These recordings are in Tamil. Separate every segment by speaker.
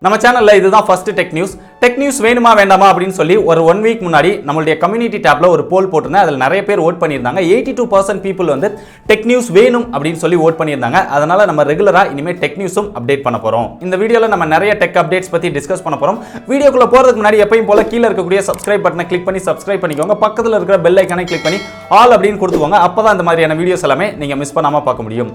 Speaker 1: நம்ம சேனல்ல இதுதான் ஃபர்ஸ்ட் டெக் நியூஸ் வேணுமா வேண்டாமா அப்படின்னு சொல்லி ஒரு 1 வீக் முன்னாடி நம்மளுடைய கம்யூனிட்டி டேப்ல ஒரு போல் போட்டிருந்தேன். அதில் நிறைய பேர் ஓட் பண்ணியிருந்தாங்க. 82% பீப்புள் வந்து டெக் நியூஸ் வேணும் அப்படின்னு சொல்லி ஓட் பண்ணியிருந்தாங்க. அதனால நம்ம ரெகுலரா இனிமேல் டெக் நியூஸும் அப்டேட் பண்ண போறோம். இந்த வீடியோல நம்ம நிறைய டெக் அப்டேட்ஸ் பத்தி டிஸ்கஸ் பண்ண போறோம். வீடியோக்குள்ள போறதுக்கு முன்னாடி எப்பயும் போல கீழே இருக்கக்கூடிய சப்ஸ்கிரைப் பட்டனை கிளிக் பண்ணி சப்ஸ்கிரைப் பண்ணிக்கோங்க. பக்கத்தில் இருக்கிற பெல் ஐக்கானை கிளிக் பண்ணி ஆல் அப்படின்னு கொடுத்துக்கோங்க. அப்பதான் இந்த மாதிரியான வீடியோஸ் எல்லாமே நீங்க மிஸ் பண்ணாம பார்க்க முடியும்.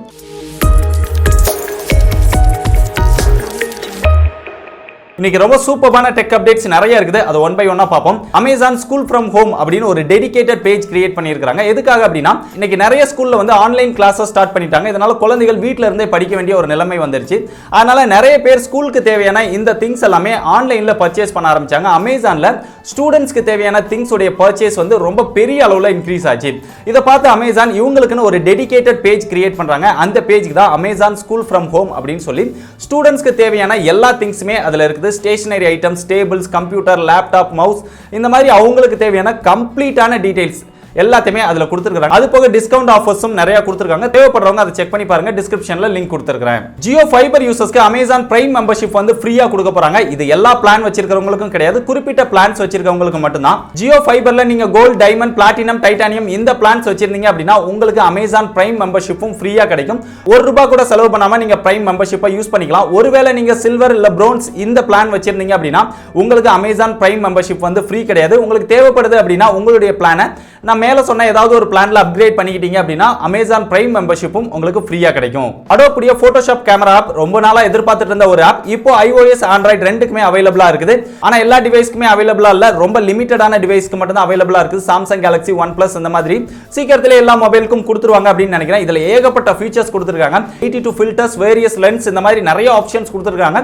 Speaker 1: இன்னைக்கு ரொம்ப சூப்பரான டெக் அப்டேட்ஸ் நிறைய இருக்குது. அது ஒன் பை ஒன்னா பார்ப்போம். அமேசான் ஸ்கூல் ஃப்ரம் ஹோம் அப்படின்னு ஒரு டெடிகேட்டட் பேஜ் கிரியேட் பண்ணியிருக்காங்க. எதுக்காக அப்படின்னா இன்னைக்கு நிறைய ஸ்கூல்ல வந்து ஆன்லைன் கிளாஸஸ் ஸ்டார்ட் பண்ணிட்டாங்க. இதனால குழந்தைகள் வீட்டில இருந்தே படிக்க வேண்டிய ஒரு நிலைமை வந்துருச்சு. அதனால நிறைய பேர் ஸ்கூலுக்கு தேவையான இந்த திங்ஸ் எல்லாமே ஆன்லைன்ல பர்ச்சேஸ் பண்ண ஆரம்பிச்சாங்க. அமேசான்ல ஸ்டூடெண்ட்ஸ்க்கு தேவையான திங்ஸ் உடைய பர்ச்சேஸ் வந்து ரொம்ப பெரிய அளவுல இன்க்ரீஸ் ஆச்சு. இதை பார்த்து அமேசான் இவங்களுக்குன்னு ஒரு டெடிகேட்டட் பேஜ் கிரியேட் பண்றாங்க. அந்த பேஜ்க்கு தான் அமேசான் ஸ்கூல் ஃப்ரம் ஹோம் அப்படின்னு சொல்லி ஸ்டூடெண்ட்ஸ்க்கு தேவையான எல்லா திங்ஸுமே அதுல இருக்குது. Stationery items, tables, computer, laptop, mouse, இந்த மாதிரி அவங்களுக்கு தேவையான கம்ப்ளீட்டான டீடைல்ஸ் எல்லாத்தையுமே அதுல கொடுத்திருக்காங்க. அது போக டிஸ்கவுண்ட் ஆஃபர்ஸும் நிறைய கொடுத்திருக்காங்க. தேவைப்படுறவங்க அதை செக் பண்ணி பாருங்க. டிஸ்கிரிப்ஷன்ல லிங்க் கொடுத்திருக்கேன். ஜியோ ஃபைபர் யூசர்ஸ்க்கு அமேசான் பிரைம் மெம்பர்ஷிப் வந்து ஃப்ரீயா கொடுக்க போறாங்க. இது எல்லா பிளான் வச்சிருக்கிறவங்களுக்கும் கிடையாது, குறிப்பிட்ட பிளான்ஸ் வச்சிருக்கவங்களுக்கு மட்டும்தான். ஜியோ ஃபைபர்ல நீங்க கோல்ட், டைமண்ட், பிளாட்டினம், டைட்டானியம் இந்த பிளான்ஸ் வச்சிருந்தீங்க அப்படின்னா உங்களுக்கு அமேசான் பிரைம் மெம்பர்ஷிப்பும் ஃப்ரீயா கிடைக்கும். ₹1 கூட செலவு பண்ணாம நீங்க பிரைம் மெம்பர்ஷிப்பை யூஸ் பண்ணிக்கலாம். ஒருவேளை நீங்க சில்வர் இல்ல பிரோன்ஸ் இந்த பிளான் வச்சிருந்தீங்க அப்படின்னா உங்களுக்கு அமேசான் பிரைம் மெம்பர்ஷிப் வந்து ஃப்ரீ கிடையாது. உங்களுக்கு தேவைப்படுது அப்படின்னா உங்களுடைய பிளானை நான் மேல சொன்ன ஏதாவது ஒரு பிளான்ல அப்கிரேட் பண்ணிக்கிட்டீங்க அப்படின்னா அமேசான் பிரைம் மெம்பர்ஷிப்பும் உங்களுக்கு ஃப்ரீயா கிடைக்கும். அடோப் போட்டோஷாப் கேமரா ஆப் ரொம்ப நாளா எதிர்பார்த்துட்டு இருந்த ஒரு ஆப் இப்போ iOS, Android ரெண்டுக்குமே அவைலபிளா இருக்குது. ஆனா எல்லா டிவைஸ்க்குமே அவைலபிளா இல்ல, ரொம்ப லிமிட்டடான டிவைஸ்க்கு மட்டும் தான் அவைலபிளா இருக்குது. Samsung Galaxy, OnePlus இந்த மாதிரி சீக்கிரத்திலே எல்லா மொபைலுக்கும் கொடுத்துருவாங்க அப்படின்னு நினைக்கிறேன். இதுல ஏகப்பட்ட ஃபீச்சர்ஸ் கொடுத்திருக்காங்க. 82 ஃபில்டர்ஸ், வேரியஸ் லென்ஸ் இந்த மாதிரி நிறைய ஆப்ஷன்ஸ் கொடுத்திருக்காங்க.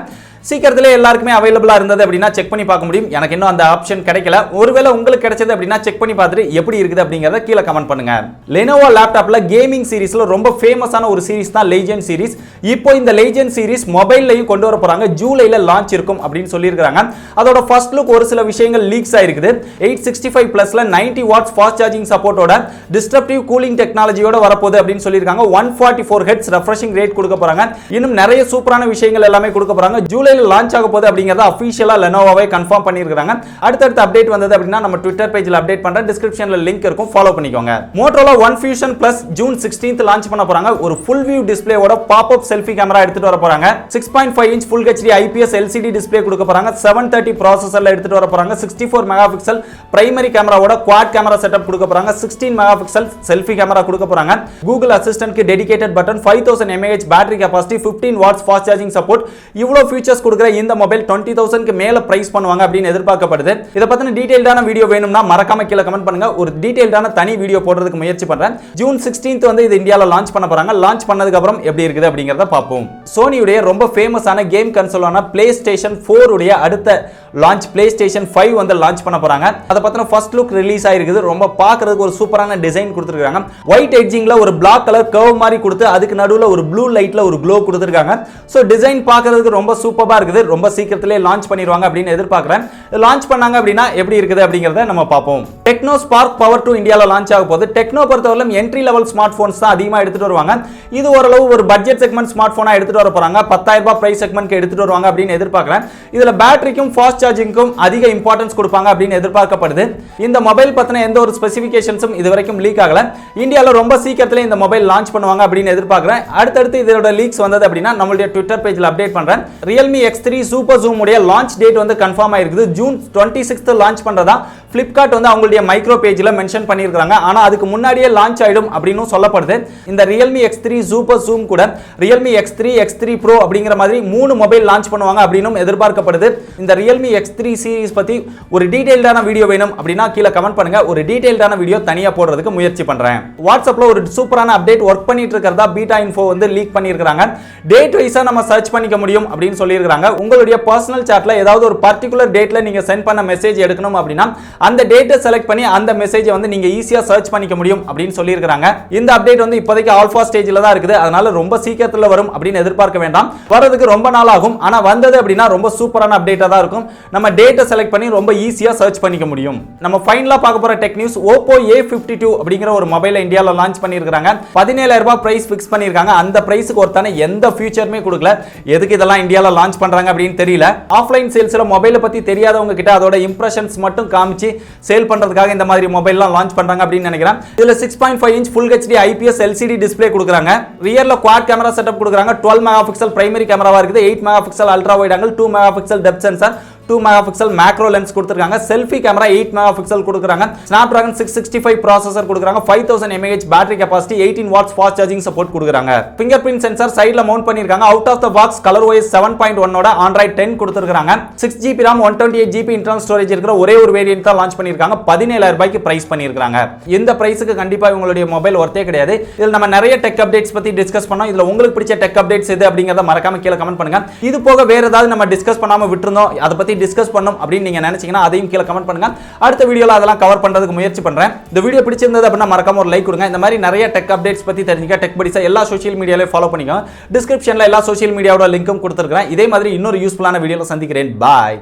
Speaker 1: சீக்கிரத்திலே எல்லாருக்குமே அவைலபிளா இருந்தது அப்படின்னா செக் பண்ணி பார்க்க முடியும். எனக்கு இன்னும் அந்த ஆப்ஷன் கிடைக்கல. ஒருவேளை உங்களுக்கு கிடைச்சது அப்படின்னா செக் பண்ணி பார்த்துட்டு எப்படி இருக்குது அப்படிங்கறத கீழே கமெண்ட் பண்ணுங்க. Lenovo லேப்டாப்ல கேமிங் சீரிஸ்ல ரொம்ப ஃபேமஸான ஒரு சீரிஸ் தான் லெஜெண்ட் சீரிஸ். இப்போ இந்த லெஜெண்ட் சீரிஸ் மொபைல்லையும் கொண்டு வர போறாங்க. ஜூலைல லான்ச் இருக்கும் அப்படின்னு சொல்லியிருக்காங்க. அதோட ஃபர்ஸ்ட் லுக் ஒரு சில விஷயங்கள் லீக்ஸ் ஆயிருக்குது. 865 பிளஸ்ல 90 வாட்ஸ் ஃபாஸ்ட் சார்ஜிங் சப்போர்ட்டோட டிஸ்ட்ரப்டிவ் கூலிங் டெக்னாலஜியோட வரப்போகுது அப்படின்னு சொல்லியிருக்காங்க. 144 ஹெர்ட்ஸ் ரெஃப்ரெஷிங் ரேட் கொடுக்க போறாங்க. இன்னும் நிறைய சூப்பரான விஷயங்கள் எல்லாமே கொடுக்க போறாங்க. ஜூலைல லான்ச் ஆக போகுது அப்படிங்கறத அபிஷியலா Lenovoவே கன்ஃபார்ம் பண்ணியிருக்காங்க. அடுத்தடுத்த அப்டேட் வந்தது அப்படின்னா நம்ம ட்விட்டர் பேஜ்ல அப்டேட் பண்றேன். டிஸ்கிரிப்ஷன்ல லிங்க் இருக்கும், ஃபாலோ பண்ணிக்கோங்க. Motorola One Fusion Plus June 16th launch பண்ண போறாங்க. ஒரு ஃபுல் வியூ டிஸ்ப்ளேவோட பாப்-அப் செல்ஃபி கேமரா எடுத்துட்டு வர போறாங்க. 6.5 inch full HD IPS LCD display கொடுக்க போறாங்க. 730 ப்ராசஸர்ல எடுத்துட்டு வர போறாங்க. 64 மெகாபிக்சல் பிரைமரி கேமராவோட குவாட் கேமரா செட்டப் கொடுக்க போறாங்க. 16 மெகாபிக்சல் செல்ஃபி கேமரா கொடுக்க போறாங்க. Google அசிஸ்டன்ட்க்கு dedicated button, 5000 mAh battery capacity, 15 watts fast charging support, இவ்வளவு ஃபீச்சர்ஸ் கொடுக்கிற இந்த மொபைல் 20,000க்கு மேல பிரைஸ் பண்ணுவாங்க அப்படின்னு எதிர்பார்க்கப்படுது. இத பத்தின டீடைல்டான வீடியோ வேணும்னா மறக்காம கீழ கமெண்ட் பண்ணுங்க. ஒரு டீடைல்டான தனி வீடியோ போடுறதுக்கு முயற்சி பண்றேன். ஜூன் 16th வந்து இது இந்தியால லான்ச் பண்ண போறாங்க. லான்ச் பண்ணதுக்கு அப்புறம் எப்படி இருக்குது அப்படிங்கறத பாப்போம். சோனியுடைய ரொம்ப ஃபேமஸான கேம் கன்சோலான PlayStation 4 உடைய அடுத்த லான்ச் PlayStation 5 வந்து லான்ச் பண்ண போறாங்க. அத பத்தின ஃபர்ஸ்ட் லுக் ரிலீஸ் ஆயிருக்குது. ரொம்ப பார்க்கிறதுக்கு ஒரு சூப்பரான டிசைன் கொடுத்திருக்காங்க. ஒயிட் எட்ஜிங்ல ஒரு Black கலர் கர்வ் மாதிரி கொடுத்து அதுக்கு நடுவுல ஒரு ப்ளூ லைட்ல ஒரு க்ளோ கொடுத்திருக்காங்க. சோ டிசைன் பார்க்கிறதுக்கு ரொம்ப சூப்பரா இருக்குது. ரொம்ப சீக்கிரத்திலே லான்ச் பண்ணிடுவாங்க அப்படின்னு எதிர்பார்க்கிறேன். லான்ச் பண்ணாங்க அப்படின்னா எப்படி இருக்குது அப்படிங்கறத நம்ம பார்ப்போம். டெக்னோ ஸ்பார்க் பவர் 2 இந்தியால லான்ச் ஆக போகுது. டெக்னோ பொறுத்தவரைக்கும் என்ட்ரி லெவல் ஸ்மார்ட் போன்ஸ் தான் அதிகமா எடுத்துட்டு வருவாங்க. இது ஓரளவு ஒரு பட்ஜெட் செக்மெண்ட் ஸ்மார்ட் போனா எடுத்துட்டு வர போறாங்க. 10,000 ரூபாய் பிரைஸ் செக்மெண்ட்க்கு எடுத்துட்டு வருவாங்க அப்படின்னு எதிர்பார்க்கிறேன். இதுல பேட்டரிக்கும் ஃபாஸ்ட் சார்ஜிங்க்கும் அதிக இம்பார்ட்டன்ஸ் கொடுப்பாங்க அப்படின்னு எதிர்பார்க்கப்படுது. இந்த மொபைல் பத்தின எந்த ஒரு ஸ்பெசிஃபிகேஷன்ஸும் இதுவரைக்கும் லீக் ஆகல. இந்தியால ரொம்ப சீக்கிரத்திலே இந்த மொபைல் லான்ச் பண்ணுவாங்க அப்படின்னு எதிர்பார்க்கிறேன். அடுத்தடுத்து இதோட லீக்ஸ் வந்தது அப்படின்னா நம்மளுடைய ட்விட்டர் பேஜ்ல அப்டேட் பண்றேன். Realme X3 சூப்பர் ஜூம் உடைய லான்ச் டேட் வந்து கன்ஃபார்ம் ஆயிருக்குது. ஜூன் 26th லான்ச் பண்றதா Flipkart வந்து அவங்களுடைய மைக்ரோ பேஜ்ல மென்ஷன் பண்ணியிருக்காங்க. ஆனா அதுக்கு முன்னாடியே லான்ச் ஆயிடும் அப்படின்னு சொல்லப்படுது. இந்த Realme X3 சூப்பர் ஜூம் கூட Realme X3, X3 Pro அப்படிங்கிற மாதிரி 3 மொபைல் லான்ச் பண்ணுவாங்க அப்படினும் எதிர்பார்க்கப்படுது. இந்த Realme X3 சீரிஸ் பத்தி ஒரு டீடைல்டான வீடியோ வேணும் அப்படினா கீழ கமெண்ட் பண்ணுங்க. ஒரு டீடைல்டான வீடியோ தனியா போடுறதுக்கு முயற்சி பண்றேன். வாட்ஸ்அப்ல ஒரு சூப்பரான அப்டேட் வர்க் பண்ணிட்டு இருக்கறதா பீட்டா இன்ஃபோ வந்து லீக் பண்ணியிருக்காங்க. டேட் வைஸா நம்ம சர்ச் பண்ணிக்க முடியும் அப்படின்னு சொல்லியிருக்காங்க. உங்களுடைய பர்சனல் சாட்ல ஏதாவது ஒரு பர்టిక్యులர் டேட்ல நீங்க சென்ட் பண்ண மெசேஜ் எடுக்கணும் அப்படினா அந்த டேட்டை செலக்ட் பண்ணி அந்த மெசேஜை வந்து நீங்க ஈஸியா சர்ச் பண்ணிக்க முடியும் அப்படின்னு சொல்லியிருக்காங்க. இந்த அப்டேட் வந்து இப்போதைக்கு ஆல்பா ஸ்டேஜ்ல தான் இருக்குது. அதனால ரொம்ப சீக்கிரத்துல வரும் அப்படின்னு எதிர்பார்க்க வேண்டாம். வரதுக்கு ரொம்ப நாள் ஆகும். ஆனா வந்தது அப்படின்னா ரொம்ப சூப்பரான அப்டேட்டா தான் இருக்கும். நம்ம டேட்டை செலக்ட் பண்ணி ரொம்ப ஈஸியா சர்ச் பண்ணிக்க முடியும். நம்ம ஃபைனலா பார்க்க போற டெக் நியூஸ், Oppo A52 அப்படிங்கிற ஒரு மொபைலை இந்தியால லான்ச் பண்ணியிருக்காங்க. 17,000 ரூபாய் பிரைஸ் ஃபிக்ஸ் பண்ணியிருக்காங்க. அந்த பிரைஸ்க்கு ஒருத்தான எந்த ஃபியூச்சருமே கொடுக்கல. எதுக்கு இதெல்லாம் இந்தியால லான்ச் பண்றாங்க அப்படின்னு தெரியல. ஆஃப்லைன் சேல்ஸ்ல மொபைலை பத்தி தெரியாதவங்க கிட்ட அதோட இம்ப்ரெஷன்ஸ் மட்டும் காமிச்சு சேல் பண்றதுக்காக இந்த மாதிரி மொபைல்லாம் லான்ச் பண்றாங்க அப்படின்னு நினைக்கிறேன். இதுல 6.5 inch full HD IPS LCD display கொடுக்குறாங்க. ரியர்ல குவாட் கேமரா செட்டப் கொடுக்குறாங்க. 12 மெகா பிக்சல் பிரைமரி கேமராவா இருக்குது. 8 mega pixel ultra wide angle, 2 mega pixel depth sensor, 2 megapixel macro lens கொடுத்திருக்காங்க. செல்ஃபி கேமரா 8 மெகாபிக்சல் கொடுக்குறாங்க. Snapdragon 665 ப்ராசஸர் கொடுக்குறாங்க. 5000 mAh battery capacity, 18 watts fast charging support கொடுக்குறாங்க. ஃபிங்கர் பிரிண்ட் சென்சார் சைடுல மவுண்ட் பண்ணிருக்காங்க. Out of the box ColorOS 7.1 ஓட Android 10 கொடுத்திருக்காங்க. 6GB RAM 128GB internal storage இருக்கிற ஒரே ஒரு வேரியன்ட் தான் லான்ச் பண்ணிருக்காங்க. 17,000 ரூபாய்க்கு பிரைஸ் பண்ணிருக்காங்க. இந்த பிரைஸ்க்கு கண்டிப்பா உங்களுடைய மொபைல் ஒர்த்தே கிடையாது. இதில் நம்ம நிறைய டெக் அப்டேட்ஸ் பத்தி டிஸ்கஸ் பண்ணோம். இதுல உங்களுக்கு பிடிச்ச டெக் அப்டேட்ஸ் எது அப்படிங்கறத மறக்காம கீழே கமெண்ட் பண்ணுங்க. இது போக வேற ஏதாவது நம்ம டிஸ்கஸ் பண்ணாம விட்டுருந்தோம், அதை பத்தி டிஸ்கஸ் பண்ணோம் அப்படின்னு நீங்க நினைச்சீங்கன்னா அதையும் கீழே கமெண்ட் பண்ணுங்க. அடுத்த வீடியோல அதெல்லாம் கவர் பண்றதுக்கு முயற்சி பண்றேன். இந்த வீடியோ பிடிச்சிருந்தது அப்படின்னா மறக்காம ஒரு லைக் கொடுங்க. இந்த மாதிரி நிறைய டெக் அப்டேட்ஸ் பத்தி தெரிஞ்சுக்க டெக் படிஸா எல்லா சோஷியல் மீடியாலயும் ஃபாலோ பண்ணிக்கோங்க. டிஸ்கிரிப்ஷன்ல எல்லா சோஷியல் மீடியாவோட லிங்க்கும் கொடுத்திருக்கேன். இதே மாதிரி இன்னொரு யூஸ்ஃபுல்லான வீடியோல சந்திக்கிறேன். பாய்.